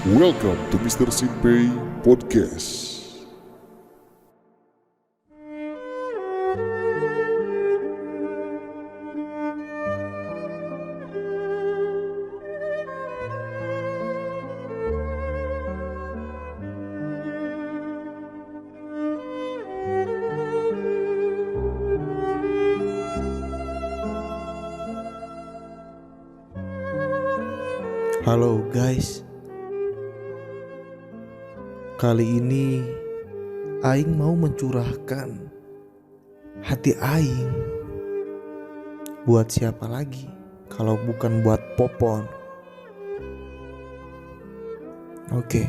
Welcome to Mr. Simpei Podcast. Halo guys, kali ini Aing mau mencurahkan hati Aing. Buat siapa lagi kalau bukan buat Popon? Oke.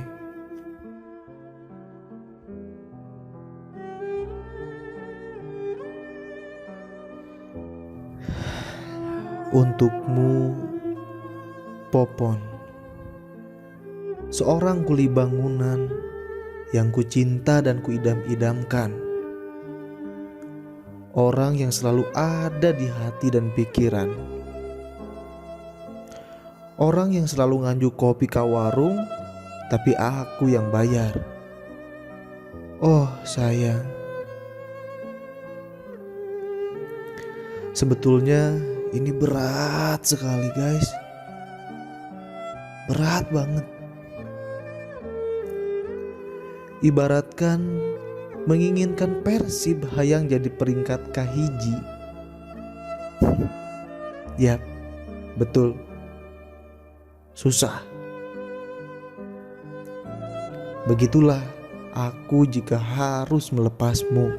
Untukmu Popon, seorang kuli bangunan yang kucinta dan kuidam-idamkan. Orang yang selalu ada di hati dan pikiran. Orang yang selalu nganjuk kopi ke warung, tapi aku yang bayar. Oh sayang, sebetulnya ini berat sekali guys. Berat banget. Ibaratkan menginginkan Persib hayang jadi peringkat kahiji. Yap, betul. Susah. Begitulah aku jika harus melepasmu.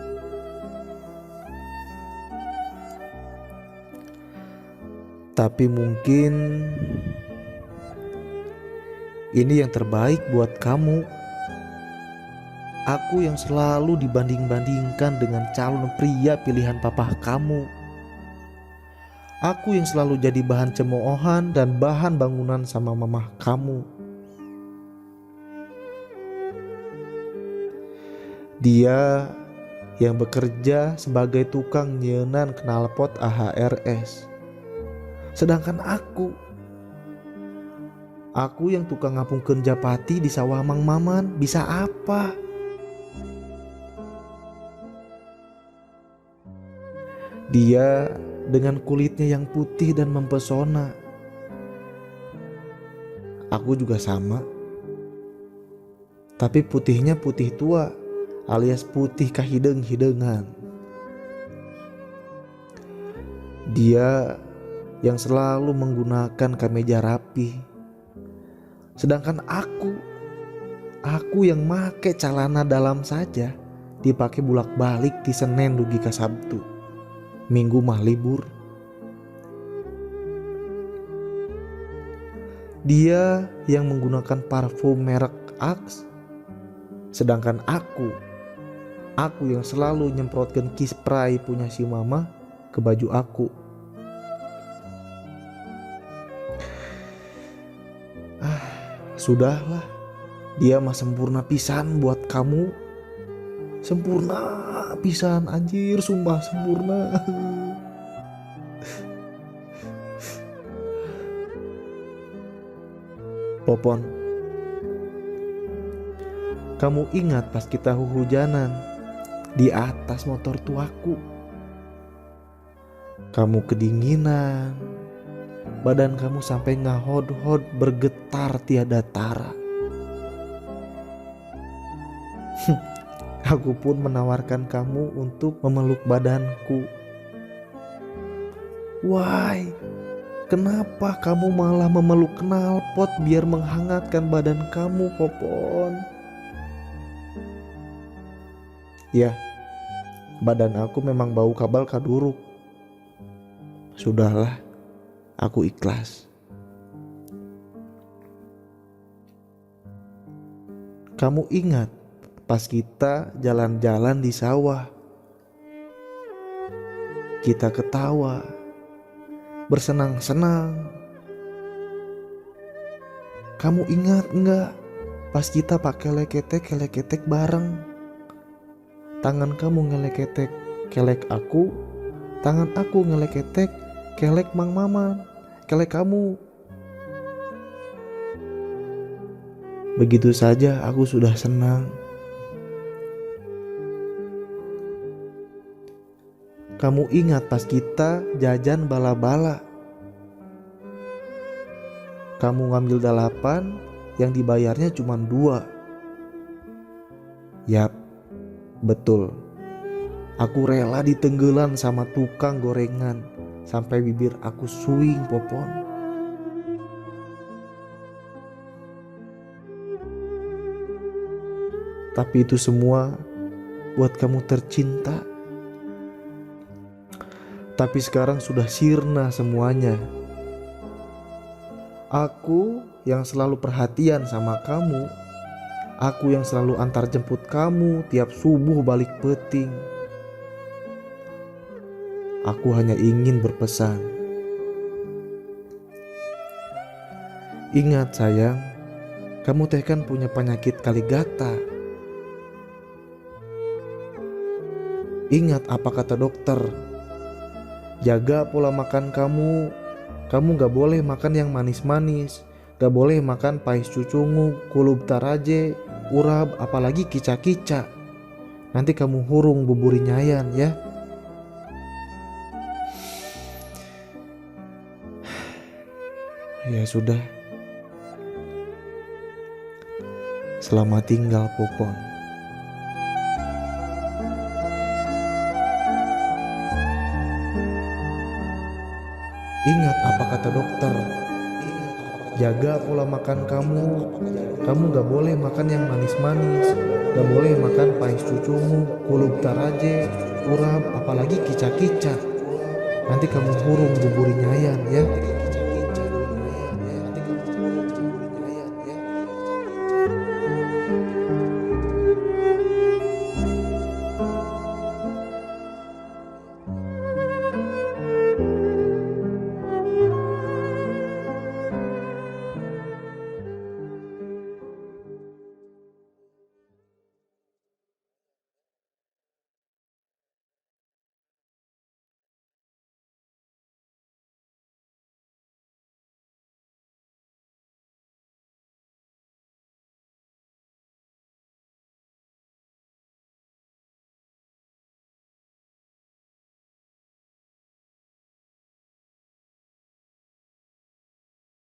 Tapi mungkin ini yang terbaik buat kamu. Aku yang selalu dibanding-bandingkan dengan calon pria pilihan papa kamu. Aku yang selalu jadi bahan cemoohan dan bahan bangunan sama mamah kamu. Dia yang bekerja sebagai tukang nyenan knalpot AHRS. Sedangkan aku yang tukang ngapungkeun japati di sawah Mang Maman, bisa apa? Dia dengan kulitnya yang putih dan mempesona. Aku juga sama. Tapi putihnya putih tua, alias putih kahideng-hidengan. Dia yang selalu menggunakan kemeja rapi. Sedangkan aku yang make celana dalam saja dipakai bulak-balik di Senin dugi ke Sabtu. Minggu mah libur. Dia yang menggunakan parfum merek Axe. Sedangkan aku yang selalu nyemprotkan kispray punya si mama ke baju aku. Sudahlah, dia mah sempurna pisan buat kamu. Sempurna pisan anjir, sumpah sempurna. Popon, kamu ingat pas kita hujanan di atas motor tuaku? Kamu kedinginan, badan kamu sampai ngahod-hod bergetar tiada tara. Aku pun menawarkan kamu untuk memeluk badanku. Why? Kenapa kamu malah memeluk knalpot biar menghangatkan badan kamu, Popon? Ya, badan aku memang bau kabal kaduruk. Sudahlah, aku ikhlas. Kamu ingat pas kita jalan-jalan di sawah? Kita ketawa, bersenang-senang. Kamu ingat enggak pas kita pakai leketek bareng? Tangan kamu ngeleketek kelek aku, tangan aku ngeleketek kelek Mang Maman, kelek kamu. Begitu saja aku sudah senang. Kamu ingat pas kita jajan bala-bala? Kamu ngambil 8, yang dibayarnya cuma 2. Yap, betul. Aku rela ditenggelan sama tukang gorengan sampai bibir aku suing, Popon. Tapi itu semua buat kamu tercinta. Tapi sekarang sudah sirna semuanya. Aku yang selalu perhatian sama kamu, aku yang selalu antar jemput kamu tiap subuh balik peting. Aku hanya ingin berpesan. Ingat sayang, kamu teh kan punya penyakit kaligata. Ingat apa kata dokter. Jaga pola makan kamu. Kamu gak boleh makan yang manis-manis. Gak boleh makan pais cucungu, kulub taraje, urab, apalagi kica-kica. Nanti kamu hurung buburi nyayan ya. Ya sudah. Selamat tinggal, Popon. Ingat apa kata dokter. Jaga pola makan kamu. Kamu gak boleh makan yang manis-manis. Gak boleh makan pais cucungu, kulub taraje, urab, apalagi kica-kica. Nanti kamu hurung buburi nyayan ya.